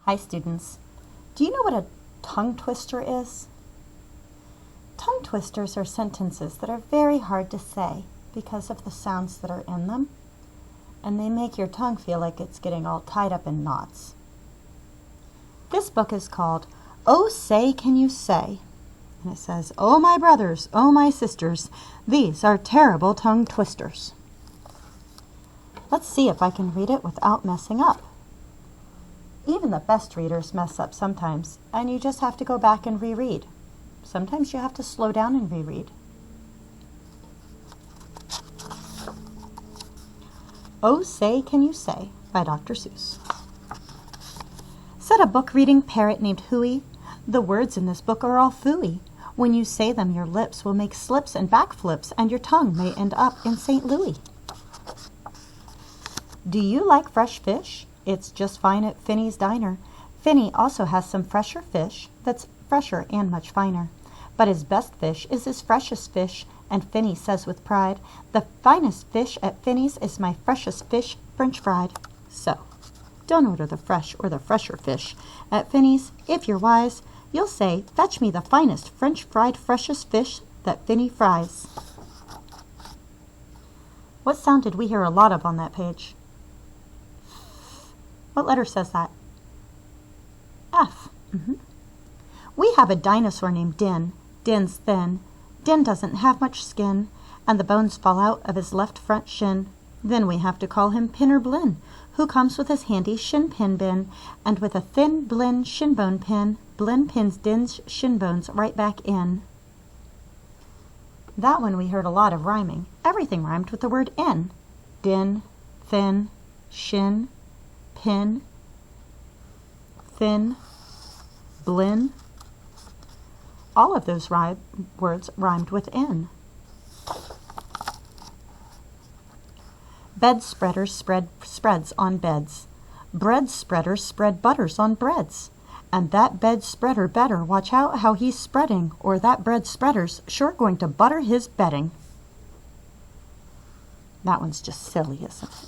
Hi students. Do you know what a tongue twister is? Tongue twisters are sentences that are very hard to say because of the sounds that are in them, and they make your tongue feel like it's getting all tied up in knots. This book is called Oh Say Can You Say? And it says, Oh my brothers, oh my sisters, these are terrible tongue twisters. Let's see if I can read it without messing up. Even the best readers mess up sometimes, and you just have to go back and reread. Sometimes you have to slow down and reread. Oh Say Can You Say by Dr. Seuss. Said a book-reading parrot named Hooey, the words in this book are all phooey. When you say them, your lips will make slips and backflips, and your tongue may end up in St. Louis. Do you like fresh fish? It's just fine at Finney's Diner. Finney also has some fresher fish that's fresher and much finer. But his best fish is his freshest fish, and Finney says with pride, the finest fish at Finney's is my freshest fish, French fried. So, don't order the fresh or the fresher fish. At Finney's, if you're wise, you'll say, fetch me the finest French fried freshest fish that Finney fries. What sound did we hear a lot of on that page? What letter says that? F. We have a dinosaur named Din. Din's thin. Din doesn't have much skin, and the bones fall out of his left front shin. Then we have to call him Pinner Blinn, who comes with his handy shin pin bin, and with a thin Blinn shin bone pin, Blinn pins Din's shin bones right back in. That one we heard a lot of rhyming. Everything rhymed with the word in. Din, thin, shin, pin, thin, Blinn. All of those words rhymed with in. Bed spreaders spread spreads on beds. Bread spreaders spread butters on breads. And that bed spreader better watch out how he's spreading, or that bread spreader's sure going to butter his bedding. That one's just silly, isn't it?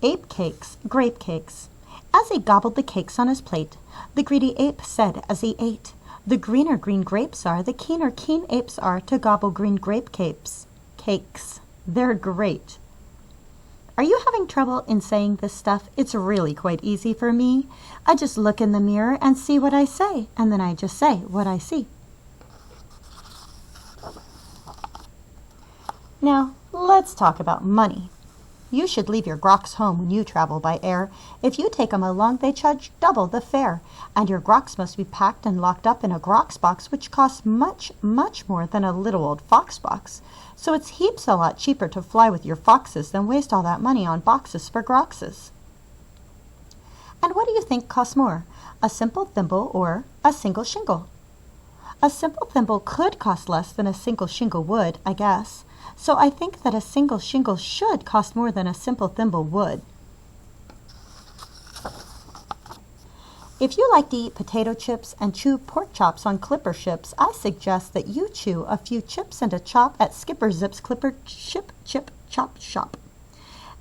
Ape cakes, grape cakes. As he gobbled the cakes on his plate, the greedy ape said as he ate, the greener green grapes are, the keener keen apes are to gobble green grape cakes. They're great. Are you having trouble in saying this stuff? It's really quite easy for me. I just look in the mirror and see what I say, and then I just say what I see. Now, let's talk about money. You should leave your grocs home when you travel by air. If you take 'em along, they charge double the fare. And your grocs must be packed and locked up in a grocs box, which costs much, much more than a little old fox box. So it's heaps a lot cheaper to fly with your foxes than waste all that money on boxes for groxes. And what do you think costs more, a simple thimble or a single shingle? A simple thimble could cost less than a single shingle would, I guess. So I think that a single shingle should cost more than a simple thimble would. If you like to eat potato chips and chew pork chops on clipper ships, I suggest that you chew a few chips and a chop at Skipper Zip's Clipper Ship Chip Chop Shop.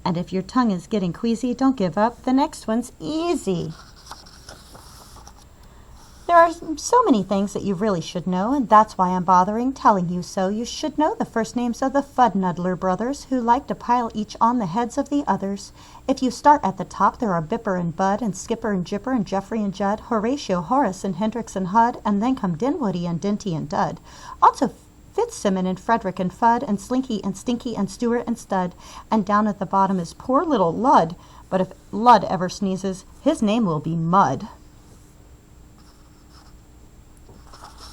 And if your tongue is getting queasy, don't give up. The next one's easy. There are so many things that you really should know, and that's why I'm bothering telling you so. You should know the first names of the Fudnuddler brothers, who like to pile each on the heads of the others. If you start at the top, there are Bipper and Bud, and Skipper and Jipper, and Geoffrey and Judd, Horatio, Horace, and Hendrix and Hud, and then come Dinwoody and Dinty and Dud. Also Fitzsimmon and Frederick and Fudd, and Slinky and Stinky and Stewart and Stud, and down at the bottom is poor little Lud, but if Lud ever sneezes, his name will be Mud.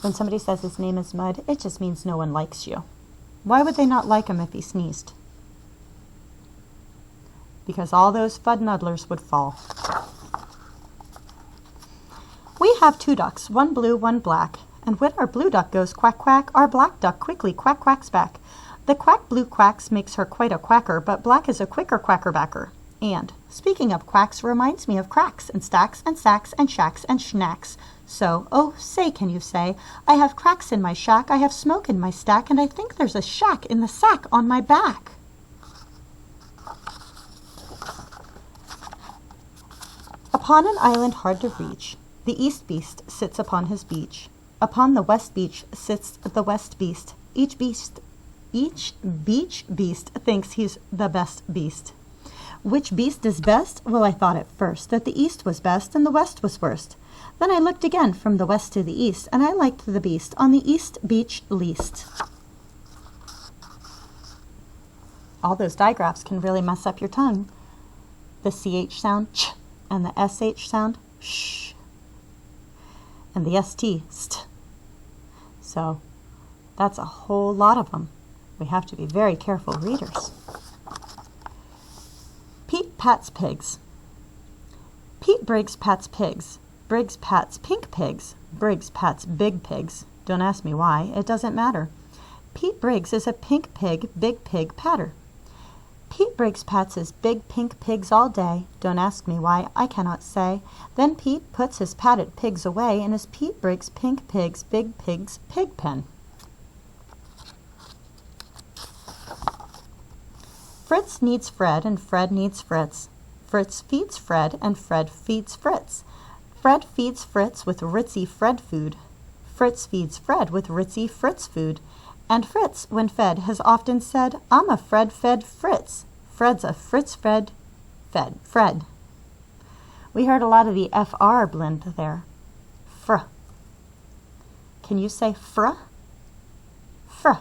When somebody says his name is Mud, it just means no one likes you. Why would they not like him if he sneezed? Because all those Fudnuddlers would fall. We have 2 ducks, one blue, one black, and when our blue duck goes quack quack, our black duck quickly quack quacks back. The quack blue quacks makes her quite a quacker, but black is a quicker quacker backer. And, speaking of quacks, reminds me of cracks and stacks and sacks and shacks and schnacks. So, oh, say, can you say, I have cracks in my shack, I have smoke in my stack, and I think there's a shack in the sack on my back. Upon an island hard to reach, the east beast sits upon his beach. Upon the west beach sits the west beast. Each beach beast thinks he's the best beast. Which beast is best? Well, I thought at first that the east was best and the west was worst. Then I looked again from the west to the east, and I liked the beast on the east beach least. All those digraphs can really mess up your tongue. The CH sound, ch, and the SH sound, sh, and the ST, st. So that's a whole lot of them. We have to be very careful readers. Pete pats pigs. Pete Briggs pats pigs. Briggs pats pink pigs. Briggs pats big pigs. Don't ask me why. It doesn't matter. Pete Briggs is a pink pig, big pig patter. Pete Briggs pats his big pink pigs all day. Don't ask me why. I cannot say. Then Pete puts his patted pigs away in his Pete Briggs pink pigs, big pigs pig pen. Fritz needs Fred and Fred needs Fritz. Fritz feeds Fred and Fred feeds Fritz. Fred feeds Fritz with Ritzy Fred food. Fritz feeds Fred with Ritzy Fritz food. And Fritz, when fed, has often said, I'm a Fred fed Fritz. Fred's a Fritz fed Fred. We heard a lot of the FR blend there. Fr. Can you say fr? Fr.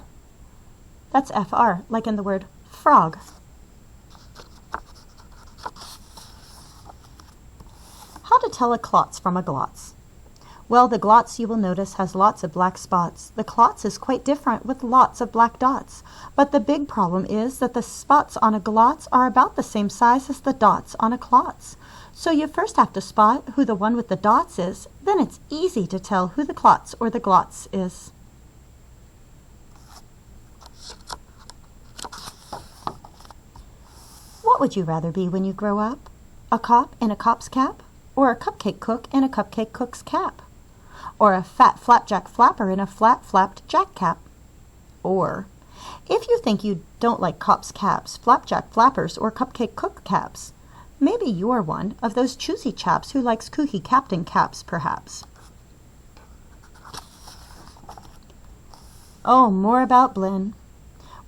That's FR, like in the word frog. How to tell a klotz from a glotz. Well, the glotz, you will notice, has lots of black spots. The klotz is quite different with lots of black dots. But the big problem is that the spots on a glotz are about the same size as the dots on a klotz. So you first have to spot who the one with the dots is. Then it's easy to tell who the klotz or the glotz is. What would you rather be when you grow up? A cop in a cop's cap? Or a cupcake cook in a cupcake cook's cap? Or a fat flapjack flapper in a flat-flapped jack cap? Or, if you think you don't like cops' caps, flapjack flappers, or cupcake cook caps, maybe you're one of those choosy chaps who likes kooky captain caps, perhaps. Oh, more about Blinn.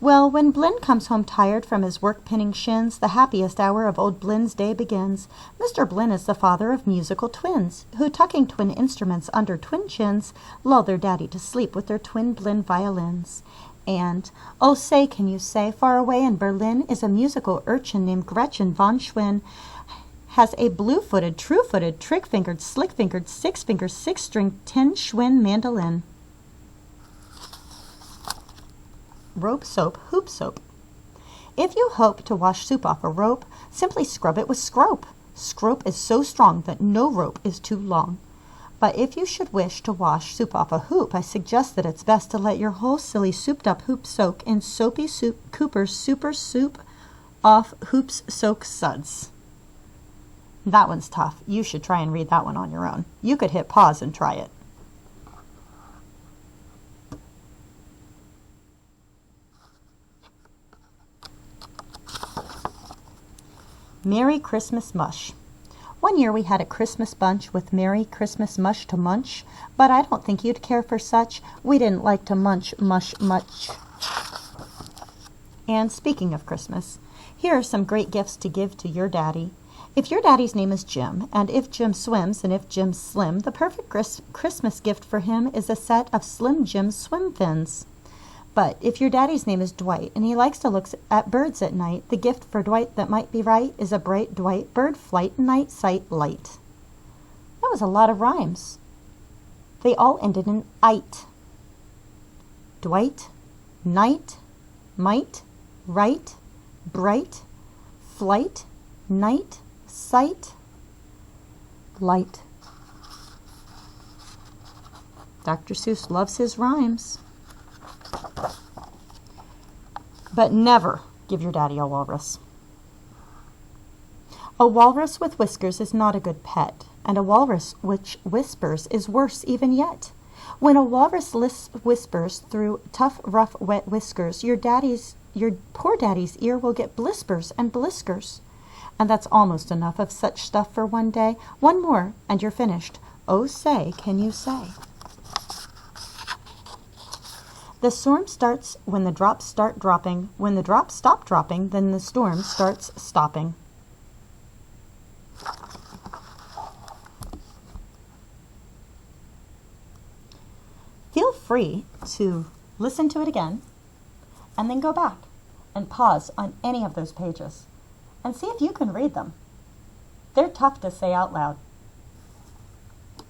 Well, when Blinn comes home tired from his work-pinning shins, the happiest hour of old Blinn's day begins. Mr. Blinn is the father of musical twins, who, tucking twin instruments under twin chins, lull their daddy to sleep with their twin Blinn violins. And, oh say, can you say, far away in Berlin is a musical urchin named Gretchen von Schwinn, has a blue-footed, true-footed, trick-fingered, slick-fingered, six-finger, six-string, 10-Schwinn mandolin. Rope soap, hoop soap. If you hope to wash soup off a rope, simply scrub it with scrope. Scrope is so strong that no rope is too long. But if you should wish to wash soup off a hoop, I suggest that it's best to let your whole silly souped-up hoop soak in soapy soup Cooper's super soup off hoops soak suds. That one's tough. You should try and read that one on your own. You could hit pause and try it. Merry Christmas Mush. One year we had a Christmas bunch with Merry Christmas Mush to munch, but I don't think you'd care for such. We didn't like to munch mush much. And speaking of Christmas, here are some great gifts to give to your daddy. If your daddy's name is Jim, and if Jim swims, and if Jim's slim, the perfect Christmas gift for him is a set of Slim Jim swim fins. But if your daddy's name is Dwight, and he likes to look at birds at night, the gift for Dwight that might be right is a bright Dwight bird flight night sight light. That was a lot of rhymes. They all ended in ite. Dwight, night, might, right, bright, flight, night, sight, light. Dr. Seuss loves his rhymes. But never give your daddy a walrus. A walrus with whiskers is not a good pet, and a walrus which whispers is worse even yet. When a walrus whispers through tough, rough, wet whiskers, your poor daddy's ear will get blispers and bliskers. And that's almost enough of such stuff for one day. One more, and you're finished. Oh, say, can you say? The storm starts when the drops start dropping. When the drops stop dropping, then the storm starts stopping. Feel free to listen to it again and then go back and pause on any of those pages and see if you can read them. They're tough to say out loud.